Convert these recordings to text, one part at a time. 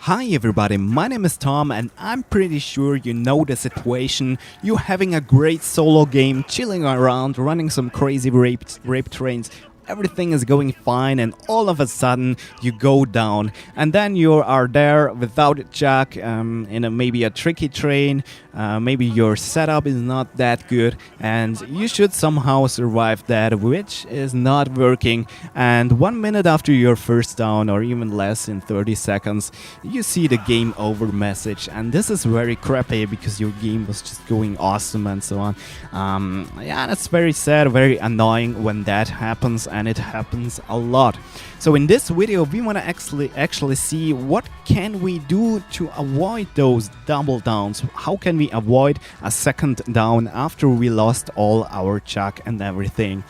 Hi everybody, my name is Tom and I'm pretty sure you know the situation. You're having a great solo game, chilling around, running some crazy rape trains. Everything is going fine and all of a sudden you go down and then you are there without a jack in maybe a tricky train. Maybe your setup is not that good and you should somehow survive that, which is not working. And 1 minute after your first down, or even less, in 30 seconds, you see the game over message. And this is very crappy because your game was just going awesome and so on. Yeah, that's very sad, very annoying when that happens, and it happens a lot. So in this video we want to actually see what can we do to avoid those double downs. How can we avoid a second down after we lost all our chuck and everything?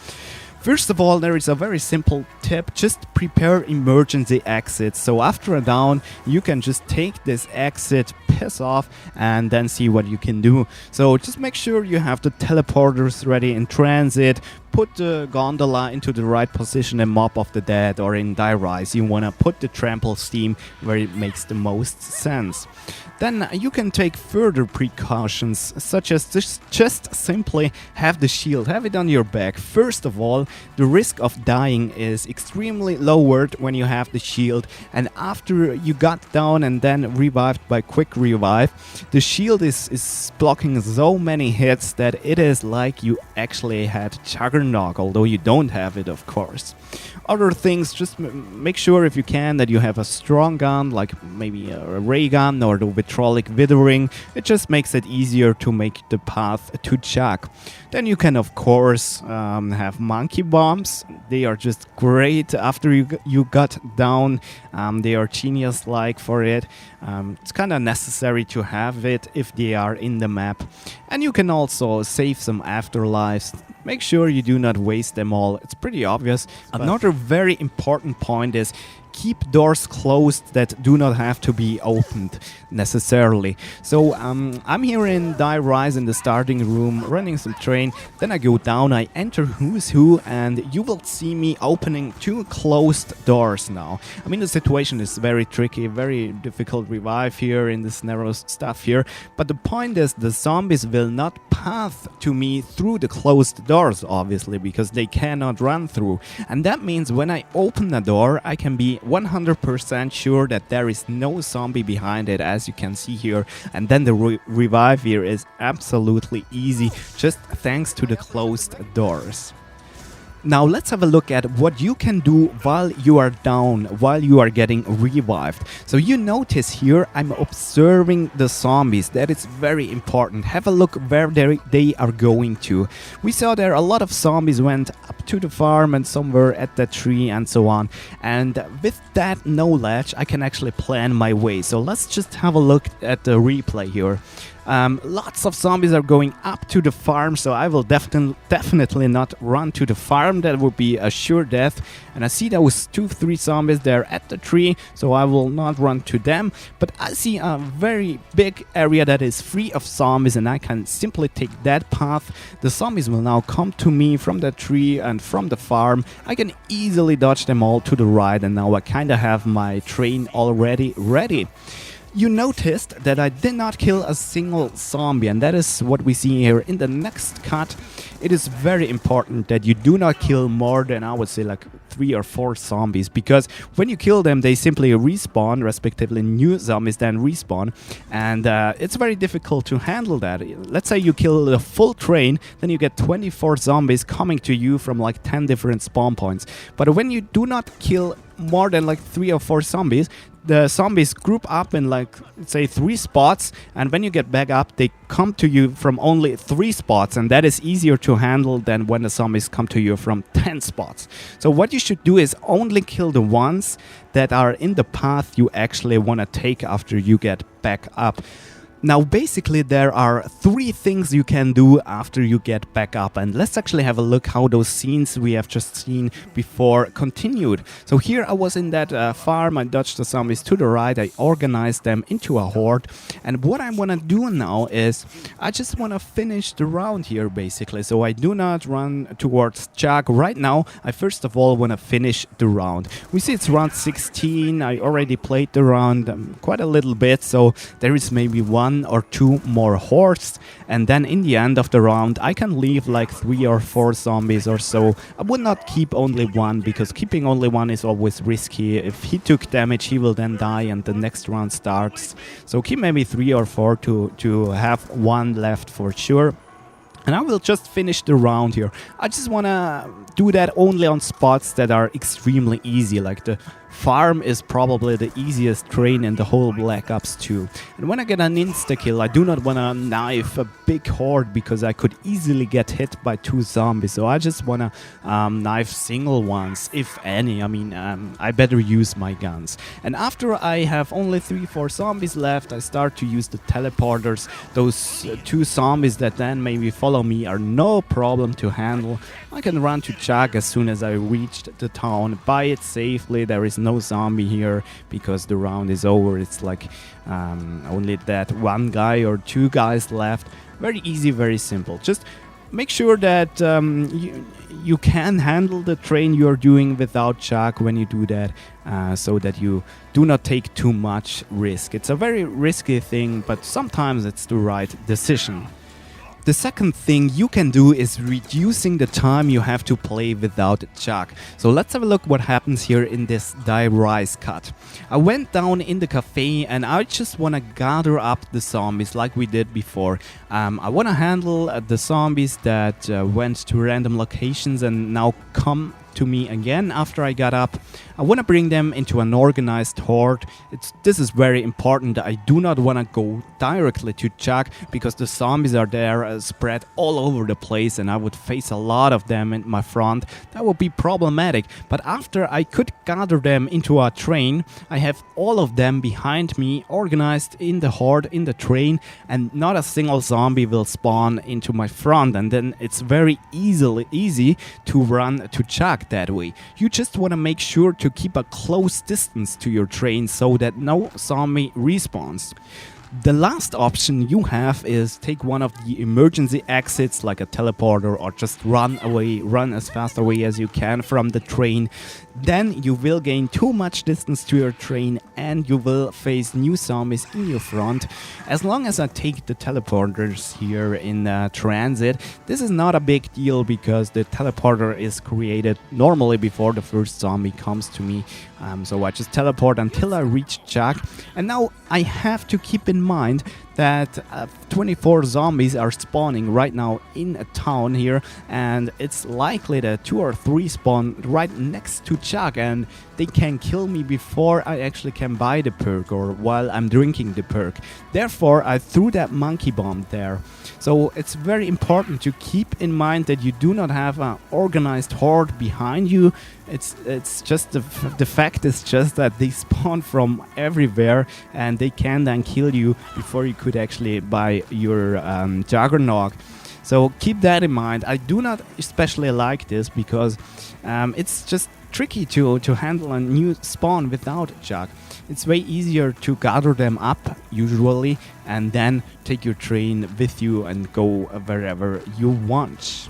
First of all, there is a very simple tip. Just prepare emergency exits. So after a down, you can just take this exit, piss off, and then see what you can do. So just make sure you have the teleporters ready in transit. Put the gondola into the right position in Mob of the Dead, or in Die Rise you want to put the trample steam where it makes the most sense. Then you can take further precautions, such as just simply have the shield, have it on your back. First of all, the risk of dying is extremely lowered when you have the shield, and after you got down and then revived by quick revive, the shield is blocking so many hits that it is like you actually had Juggernog, although you don't have it, of course. Other things, just make sure if you can that you have a strong gun, like maybe a ray gun or the vitrolic withering. It just makes it easier to make the path to chuck. Then you can of course have monkey bombs. They are just great after you got down. They are genius-like for it. It's kind of necessary to have it if they are in the map. And you can also save some afterlives. Make sure you do not waste them all. It's pretty obvious. Another very important point is keep doors closed that do not have to be opened necessarily. So I'm here in Die Rise in the starting room running some train. Then I go down, I enter Who's Who, and you will see me opening two closed doors now. I mean, the situation is very tricky, very difficult revive here in this narrow stuff here. But the point is the zombies will not path to me through the closed doors, obviously, because they cannot run through. And that means when I open a door, I can be 100% sure that there is no zombie behind it, as you can see here. And then the revive here is absolutely easy, just thanks to the closed doors. Now let's have a look at what you can do while you are down, while you are getting revived. So you notice here I'm observing the zombies. That is very important. Have a look where they are going to. We saw there a lot of zombies went up to the farm and somewhere at that tree and so on. And with that knowledge I can actually plan my way. So let's just have a look at the replay here. Lots of zombies are going up to the farm, so I will definitely not run to the farm. That would be a sure death. And I see those 2-3 zombies there at the tree, so I will not run to them. But I see a very big area that is free of zombies, and I can simply take that path. The zombies will now come to me from the tree and from the farm. I can easily dodge them all to the right, and now I kinda have my train already ready. You noticed that I did not kill a single zombie, and that is what we see here in the next cut. It is very important that you do not kill more than, I would say, like 3 or 4 zombies, because when you kill them they simply respawn, respectively new zombies then respawn, and it's very difficult to handle that. Let's say you kill the full train, then you get 24 zombies coming to you from like 10 different spawn points. But when you do not kill more than like 3 or 4 zombies, the zombies group up in like, say, 3 spots, and when you get back up they come to you from only 3 spots, and that is easier to handle than when the zombies come to you from 10 spots. So what you should do is only kill the ones that are in the path you actually want to take after you get back up. Now, basically, there are three things you can do after you get back up, and let's actually have a look how those scenes we have just seen before continued. So here I was in that farm, I dodged the zombies to the right, I organized them into a horde, and what I want to do now is I just want to finish the round here, basically. So I do not run towards Chuck right now. I first of all want to finish the round. We see it's round 16. I already played the round quite a little bit, so there is maybe one or two more hordes, and then in the end of the round I can leave like 3 or 4 zombies or so. I would not keep only one, because keeping only one is always risky. If he took damage, he will then die and the next round starts. So keep maybe 3 or 4 to have one left for sure. And I will just finish the round here. I just want to do that only on spots that are extremely easy, like the farm is probably the easiest terrain in the whole Black Ops 2. And when I get an insta-kill, I do not want to knife a big horde, because I could easily get hit by 2 zombies. So I just want to knife single ones, if any. I mean, I better use my guns. And after I have only 3-4 zombies left, I start to use the teleporters. Those 2 zombies that then maybe follow me are no problem to handle. I can run to Chuck as soon as I reached the town, buy it safely. There is no zombie here because the round is over. It's like only that one guy or 2 guys left. Very easy, very simple. Just make sure that you can handle the train you're doing without Chuck when you do that, so that you do not take too much risk. It's a very risky thing, but sometimes it's the right decision. The second thing you can do is reducing the time you have to play without Chuck. So let's have a look what happens here in this Die Rise cut. I went down in the cafe and I just want to gather up the zombies like we did before. I want to handle the zombies that went to random locations and now come to me again after I got up. I want to bring them into an organized horde. This is very important. I do not want to go directly to Chuck, because the zombies are there spread all over the place and I would face a lot of them in my front. That would be problematic. But after I could gather them into a train, I have all of them behind me organized in the horde, in the train, and not a single zombie will spawn into my front, and then it's very easy to run to Chuck that way. You just want to make sure to keep a close distance to your train so that no zombie respawns. The last option you have is take one of the emergency exits like a teleporter, or just run away, run as fast away as you can from the train. Then you will gain too much distance to your train and you will face new zombies in your front. As long as I take the teleporters here in transit, this is not a big deal because the teleporter is created normally before the first zombie comes to me. So I just teleport until I reach Chuck. And now I have to keep in mind that 24 zombies are spawning right now in a town here, and it's likely that 2 or 3 spawn right next to Chuck and they can kill me before I actually can buy the perk or while I'm drinking the perk. Therefore I threw that monkey bomb there. So it's very important to keep in mind that you do not have an organized horde behind you. It's just the fact is just that they spawn from everywhere and they can then kill you before you could actually buy your Juggernaut. So keep that in mind. I do not especially like this because it's just tricky to handle a new spawn without Chuck. It's way easier to gather them up usually and then take your train with you and go wherever you want.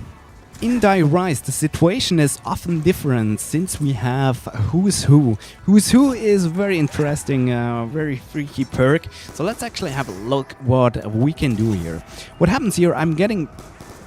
In Die Rise, the situation is often different since we have Who's Who. Who's Who is very interesting, very freaky perk. So let's actually have a look what we can do here. What happens here, I'm getting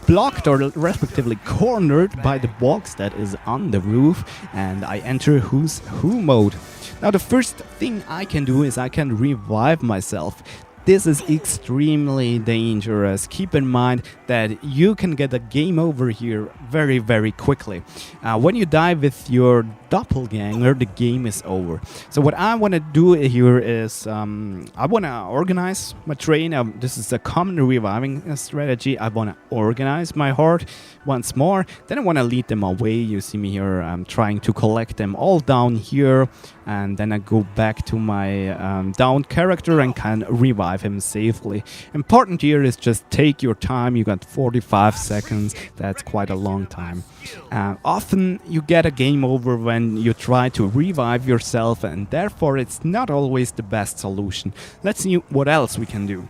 blocked or respectively cornered by the box that is on the roof and I enter Who's Who mode. Now the first thing I can do is I can revive myself. This is extremely dangerous. Keep in mind that you can get a game over here very, very quickly. When you die with your doppelganger, the game is over. So what I want to do here is I want to organize my train. This is a common reviving strategy. I want to organize my horde once more. Then I want to lead them away. You see me here. I'm trying to collect them all down here. And then I go back to my down character and can revive revive him safely. Important here is just take your time. You got 45 seconds. That's quite a long time. Often you get a game over when you try to revive yourself, and therefore it's not always the best solution. Let's see what else we can do.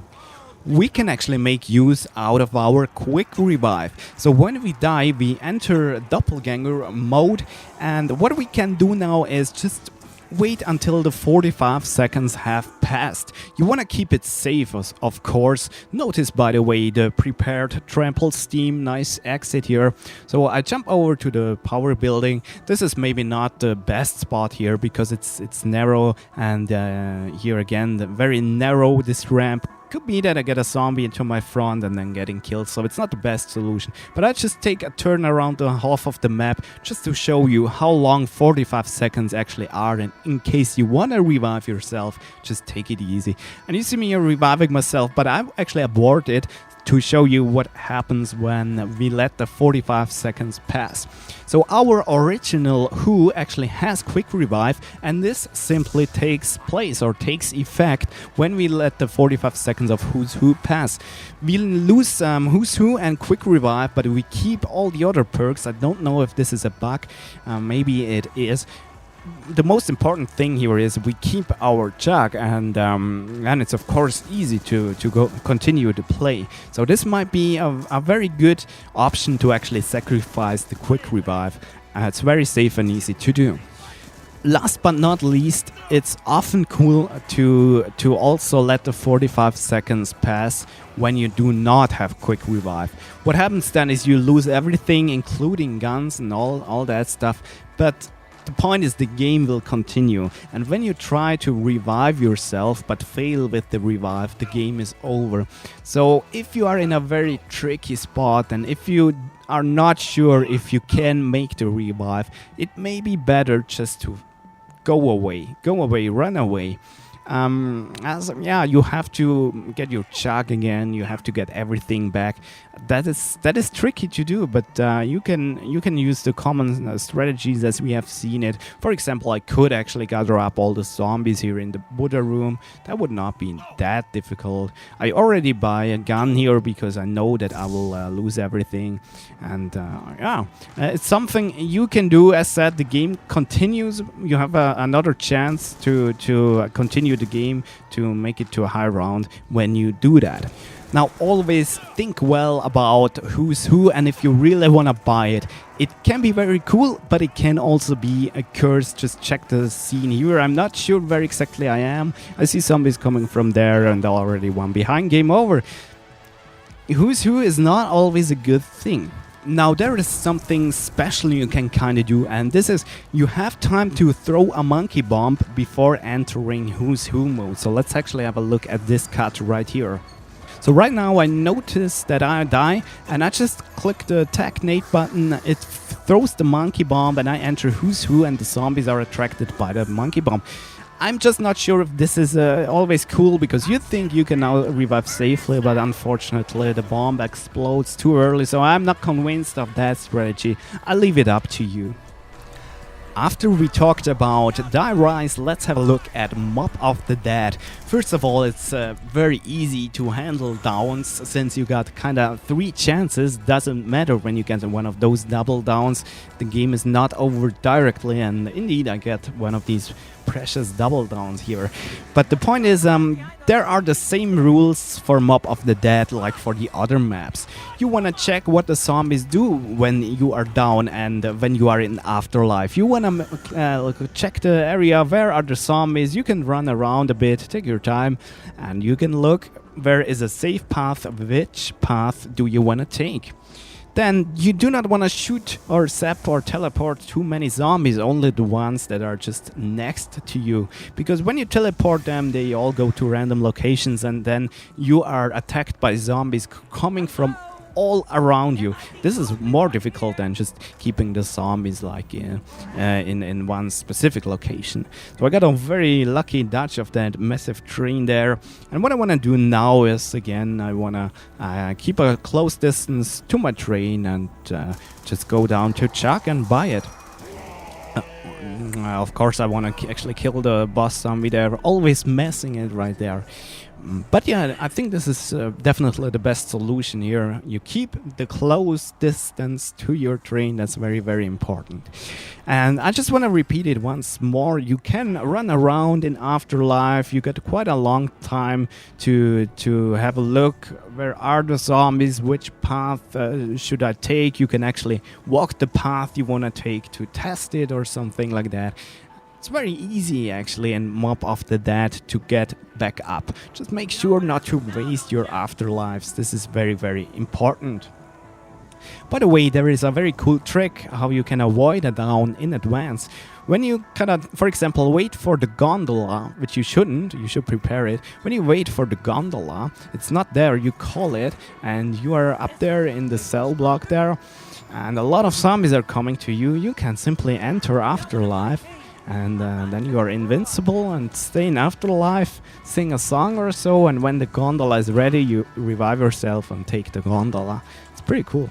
We can actually make use out of our quick revive. So when we die, we enter doppelganger mode, and what we can do now is just wait until the 45 seconds have passed. You want to keep it safe, of course. Notice, by the way, the prepared trample steam. Nice exit here. So I jump over to the power building. This is maybe not the best spot here because it's narrow, and here again, very narrow, this ramp. Could be that I get a zombie into my front and then getting killed, so it's not the best solution. But I just take a turn around the half of the map just to show you how long 45 seconds actually are, and in case you want to revive yourself, just take it easy. And you see me here reviving myself, but I actually abort it to show you what happens when we let the 45 seconds pass. So our original Who actually has quick revive, and this simply takes place or takes effect when we let the 45 seconds of Who's Who pass. We lose Who's Who and quick revive, but we keep all the other perks. I don't know if this is a bug, maybe it is. The most important thing here is we keep our jug, and it's of course easy to go continue to play. So this might be a very good option to actually sacrifice the quick revive. It's very safe and easy to do. Last but not least, it's often cool to also let the 45 seconds pass when you do not have quick revive. What happens then is you lose everything, including guns and all that stuff, but the point is the game will continue, and when you try to revive yourself but fail with the revive, the game is over. So if you are in a very tricky spot, and if you are not sure if you can make the revive, it may be better just to go away, run away. You have to get your jug again. You have to get everything back. That is tricky to do, but you can use the common strategies as we have seen it. For example, I could actually gather up all the zombies here in the Buddha room. That would not be that difficult. I already buy a gun here because I know that I will lose everything, and it's something you can do. As said, the game continues. You have another chance to continue the game, to make it to a high round when you do that. Now, always think well about Who's Who, and if you really want to buy it, it can be very cool, but it can also be a curse. Just check the scene here. I'm not sure where exactly I am. I see zombies coming from there, and already one behind. Game over. Who's Who is not always a good thing. Now, there is something special you can kind of do, and this is you have time to throw a monkey bomb before entering Who's Who mode. So let's actually have a look at this cut right here. So right now I notice that I die, and I just click the Attack Nate button. It throws the monkey bomb, and I enter Who's Who, and the zombies are attracted by the monkey bomb. I'm just not sure if this is always cool, because you think you can now revive safely, but unfortunately the bomb explodes too early, so I'm not convinced of that strategy. I'll leave it up to you. After we talked about Die Rise, let's have a look at Mob of the Dead. First of all, it's very easy to handle downs, since you got kinda 3 chances. Doesn't matter when you get one of those double downs. The game is not over directly, and indeed I get one of these precious double downs here. But the point is, there are the same rules for Mob of the Dead like for the other maps. You wanna check what the zombies do when you are down and when you are in Afterlife. You wanna check the area, where are the zombies. You can run around a bit, take your time, and you can look where is a safe path, which path do you wanna take. Then you do not want to shoot or zap or teleport too many zombies, only the ones that are just next to you. Because when you teleport them, they all go to random locations, and then you are attacked by zombies coming from all around you. This is more difficult than just keeping the zombies like in one specific location. So I got a very lucky dodge of that massive train there. And what I want to do now is, again, I want to keep a close distance to my train and just go down to Chuck and buy it. Of course, I want to actually kill the boss zombie there, always messing it right there. But yeah, I think this is definitely the best solution here. You keep the close distance to your train. That's very, very important. And I just want to repeat it once more. You can run around in Afterlife. You get quite a long time to have a look. Where are the zombies? Which path should I take? You can actually walk the path you want to take to test it or something like that. It's very easy actually, and mob after that to get back up. Just make sure not to waste your afterlives. This is very, very important. By the way, there is a very cool trick how you can avoid a down in advance. When you kind of, for example, wait for the gondola, which you shouldn't, you should prepare it. When you wait for the gondola, it's not there, you call it, and you are up there in the cell block there, and a lot of zombies are coming to you. You can simply enter Afterlife, and then you are invincible and stay in Afterlife, sing a song or so, and when the gondola is ready, you revive yourself and take the gondola. It's pretty cool.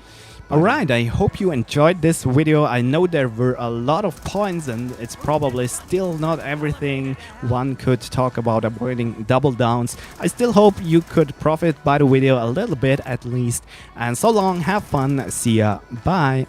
Alright, I hope you enjoyed this video. I know there were a lot of points and it's probably still not everything one could talk about avoiding double downs. I still hope you could profit by the video a little bit at least. And so long, have fun, see ya, bye.